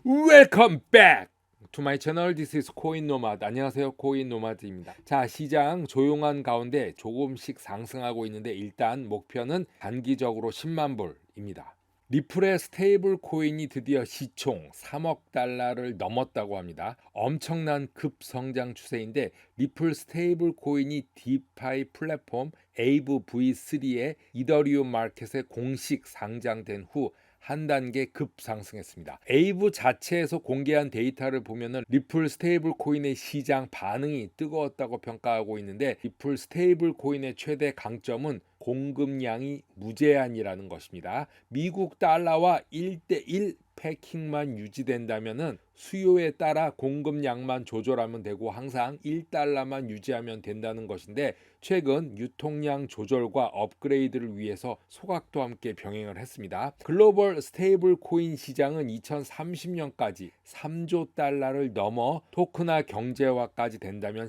Welcome back to my channel. This is 코인 노마드. 안녕하세요, 코인 노마드입니다. 자, 시장 조용한 가운데 조금씩 상승하고 있는데 일단 목표는 단기적으로 10만 불입니다. 리플의 스테이블 코인이 드디어 시총 3억 달러를 넘었다고 합니다. 엄청난 급성장 추세인데 리플 스테이블 코인이 디파이 플랫폼 에이브 V3의 이더리움 마켓에 공식 상장된 후 한 단계 급상승했습니다. 에이브 자체에서 공개한 데이터를 보면은 리플 스테이블 코인의 시장 반응이 뜨거웠다고 평가하고 있는데 리플 스테이블 코인의 최대 강점은 공급량이 무제한이라는 것입니다. 미국 달러와 1대1 패킹만 유지된다면은 수요에 따라 공급량만 조절하면 되고 항상 1달러만 유지하면 된다는 것인데 최근 유통량 조절과 업그레이드를 위해서 소각도 함께 병행을 했습니다. 글로벌 스테이블 코인 시장은 2030년까지 3조 달러를 넘어 토큰화 경제화까지 된다면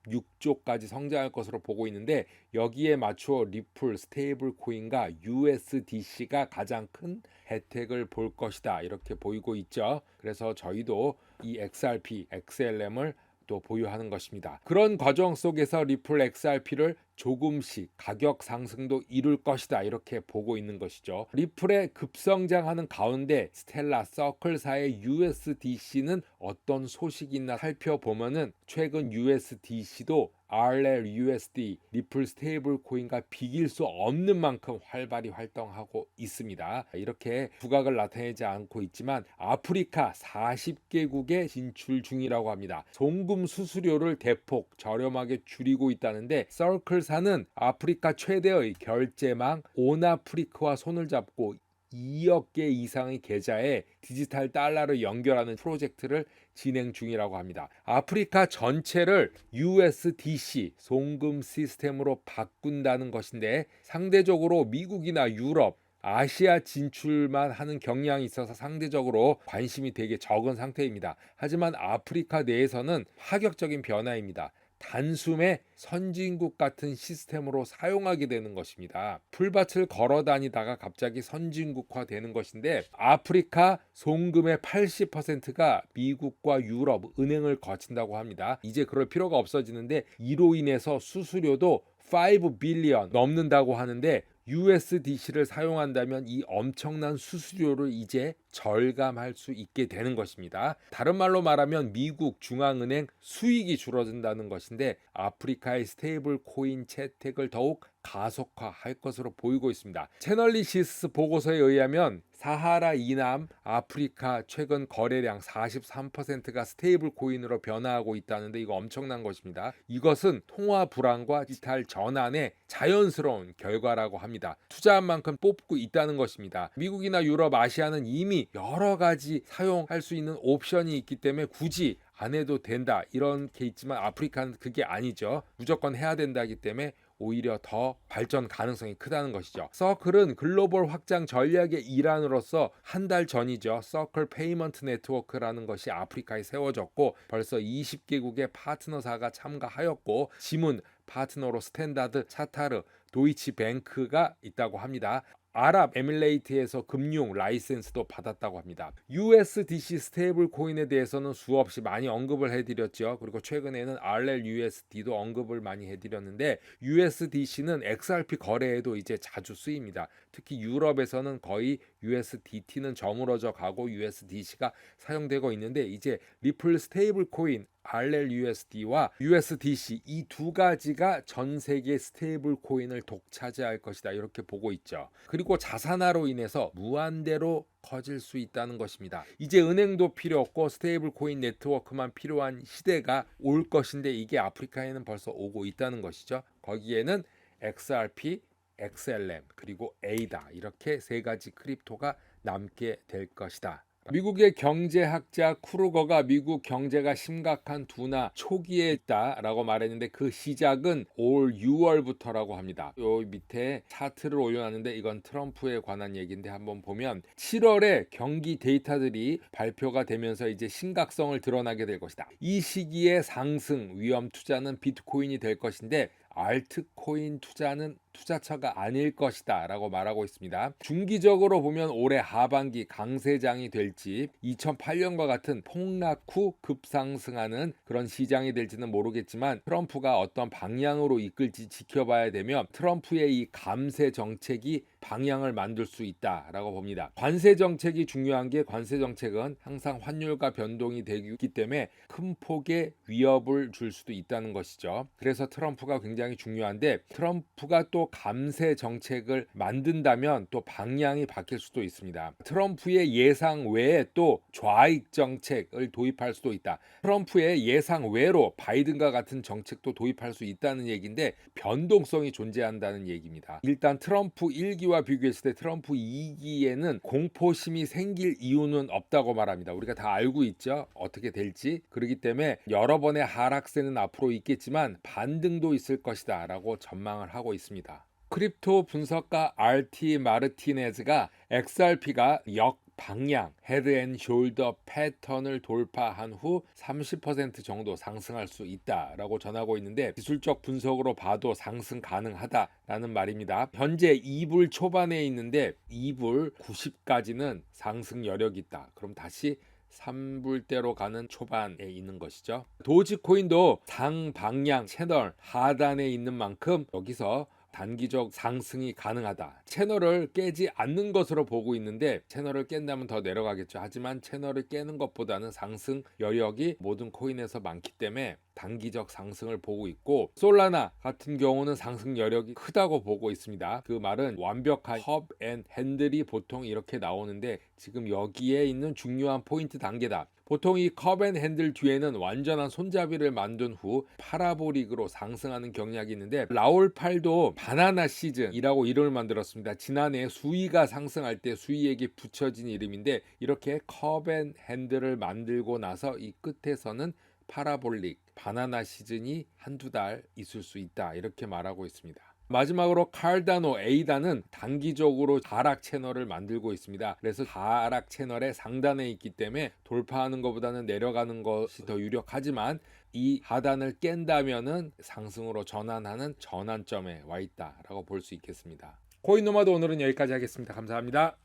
6조까지 성장할 것으로 보고 있는데 여기에 맞추어 리플 스테이블 코인과 USDC가 가장 큰 혜택을 볼 것이다 이렇게 보이고 있죠. 그래서 저희도 이 XRP, XLM을 또 보유하는 것입니다. 그런 과정 속에서 리플 XRP를 조금씩 가격 상승도 이룰 것이다 이렇게 보고 있는 것이죠. 리플의 급성장하는 가운데 스텔라 서클사의 USDC는 어떤 소식이 있나 살펴보면은 최근 USDC도 RLUSD 리플 스테이블 코인과 비길 수 없는 만큼 활발히 활동하고 있습니다. 이렇게 부각을 나타내지 않고 있지만 아프리카 40개국에 진출 중이라고 합니다. 송금 수수료를 대폭 저렴하게 줄이고 있다는데 서클사는 아프리카 최대의 결제망 온아프리크와 손을 잡고 2억 개 이상의 계좌에 디지털 달러를 연결하는 프로젝트를 진행 중이라고 합니다. 아프리카 전체를 USDC 송금 시스템으로 바꾼다는 것인데 상대적으로 미국이나 유럽, 아시아 진출만 하는 경향이 있어서 상대적으로 관심이 되게 적은 상태입니다. 하지만 아프리카 내에서는 파격적인 변화입니다. 단숨에 선진국 같은 시스템으로 사용하게 되는 것입니다. 풀밭을 걸어 다니다가 갑자기 선진국화 되는 것인데 아프리카 송금의 80%가 미국과 유럽 은행을 거친다고 합니다. 이제 그럴 필요가 없어지는데 이로 인해서 수수료도 5 빌리언 넘는다고 하는데 USDC를 사용한다면 이 엄청난 수수료를 이제 절감할 수 있게 되는 것입니다. 다른 말로 말하면 미국 중앙은행 수익이 줄어든다는 것인데 아프리카의 스테이블 코인 채택을 더욱 가속화할 것으로 보이고 있습니다. 채널리시스 보고서에 의하면 사하라 이남 아프리카 최근 거래량 43%가 스테이블 코인으로 변화하고 있다는데 이거 엄청난 것입니다. 이것은 통화 불안과 디지털 전환의 자연스러운 결과라고 합니다. 투자한 만큼 뽑고 있다는 것입니다. 미국이나 유럽, 아시아는 이미 여러 가지 사용할 수 있는 옵션이 있기 때문에 굳이 안 해도 된다 이렇게 있지만 아프리카는 그게 아니죠. 무조건 해야 된다기 때문에 오히려 더 발전 가능성이 크다는 것이죠. 서클은 글로벌 확장 전략의 일환으로서 한 달 전이죠. 서클 페이먼트 네트워크라는 것이 아프리카에 세워졌고 벌써 20개국의 파트너사가 참가하였고 지문 파트너로 스탠다드 차타르 도이치뱅크가 있다고 합니다. 아랍에밀레이트에서 금융 라이센스도 받았다고 합니다. USDC 스테이블 코인에 대해서는 수없이 많이 언급을 해드렸죠. 그리고 최근에는 RLUSD도 언급을 많이 해드렸는데 USDC는 XRP 거래에도 이제 자주 쓰입니다. 특히 유럽에서는 거의 USDT는 저물어져 가고 USDC가 사용되고 있는데 이제 리플 스테이블 코인 RLUSD와 USDC 이 두 가지가 전 세계 스테이블 코인을 독차지할 것이다 이렇게 보고 있죠. 그리고 자산화로 인해서 무한대로 커질 수 있다는 것입니다. 이제 은행도 필요 없고 스테이블 코인 네트워크만 필요한 시대가 올 것인데 이게 아프리카에는 벌써 오고 있다는 것이죠. 거기에는 XRP, XLM 그리고 ADA 이렇게 세 가지 크립토가 남게 될 것이다. 미국의 경제학자 쿠르거가 미국 경제가 심각한 둔화 초기에 있다라고 말했는데 그 시작은 올 6월부터라고 합니다. 요 밑에 차트를 올려놨는데 이건 트럼프에 관한 얘기인데 한번 보면 7월에 경기 데이터들이 발표가 되면서 이제 심각성을 드러나게 될 것이다. 이 시기에 상승 위험 투자는 비트코인이 될 것인데 알트코인 투자는 투자처가 아닐 것이다 라고 말하고 있습니다. 중기적으로 보면 올해 하반기 강세장이 될지 2008년과 같은 폭락 후 급상승하는 그런 시장이 될지는 모르겠지만 트럼프가 어떤 방향으로 이끌지 지켜봐야 되며 트럼프의 이 감세 정책이 방향을 만들 수 있다라고 봅니다. 관세 정책이 중요한 게 관세 정책은 항상 환율과 변동이 되기 때문에 큰 폭의 위협을 줄 수도 있다는 것이죠. 그래서 트럼프가 굉장히 중요한데 트럼프가 또 감세 정책을 만든다면 또 방향이 바뀔 수도 있습니다. 트럼프의 예상 외에 또 좌익 정책을 도입할 수도 있다. 트럼프의 예상 외로 바이든과 같은 정책도 도입할 수 있다는 얘기인데 변동성이 존재한다는 얘기입니다. 일단 트럼프 1기와 비교했을 때 트럼프 2기에는 공포심이 생길 이유는 없다고 말합니다. 우리가 다 알고 있죠. 어떻게 될지. 그렇기 때문에 여러 번의 하락세는 앞으로 있겠지만 반등도 있을 것이다 라고 전망을 하고 있습니다. 크립토 분석가 RT 마르티네즈가 XRP가 역방향 헤드앤숄더 패턴을 돌파한 후 30% 정도 상승할 수 있다라고 전하고 있는데 기술적 분석으로 봐도 상승 가능하다라는 말입니다. 현재 2불 초반에 있는데 2불 90까지는 상승 여력이 있다. 그럼 다시 3불대로 가는 초반에 있는 것이죠. 도지코인도 상방향 채널 하단에 있는 만큼 여기서 단기적 상승이 가능하다. 채널을 깨지 않는 것으로 보고 있는데 채널을 깬다면 더 내려가겠죠. 하지만 채널을 깨는 것보다는 상승 여력이 모든 코인에서 많기 때문에 단기적 상승을 보고 있고 솔라나 같은 경우는 상승 여력이 크다고 보고 있습니다. 그 말은 완벽한 컵 앤 핸들이 보통 이렇게 나오는데 지금 여기에 있는 중요한 포인트 단계다. 보통 이 컵 앤 핸들 뒤에는 완전한 손잡이를 만든 후 파라보릭으로 상승하는 경향이 있는데 라울팔도 바나나 시즌이라고 이름을 만들었습니다. 지난해 수위가 상승할 때 수위에게 붙여진 이름인데 이렇게 컵 앤 핸들을 만들고 나서 이 끝에서는 파라볼릭 바나나 시즌이 한두 달 있을 수 있다 이렇게 말하고 있습니다. 마지막으로 칼다노 에이다는 단기적으로 하락 채널을 만들고 있습니다. 그래서 하락 채널의 상단에 있기 때문에 돌파하는 것보다는 내려가는 것이 더 유력하지만 이 하단을 깬다면은 상승으로 전환하는 전환점에 와 있다라고 볼 수 있겠습니다. 코인노마드 오늘은 여기까지 하겠습니다. 감사합니다.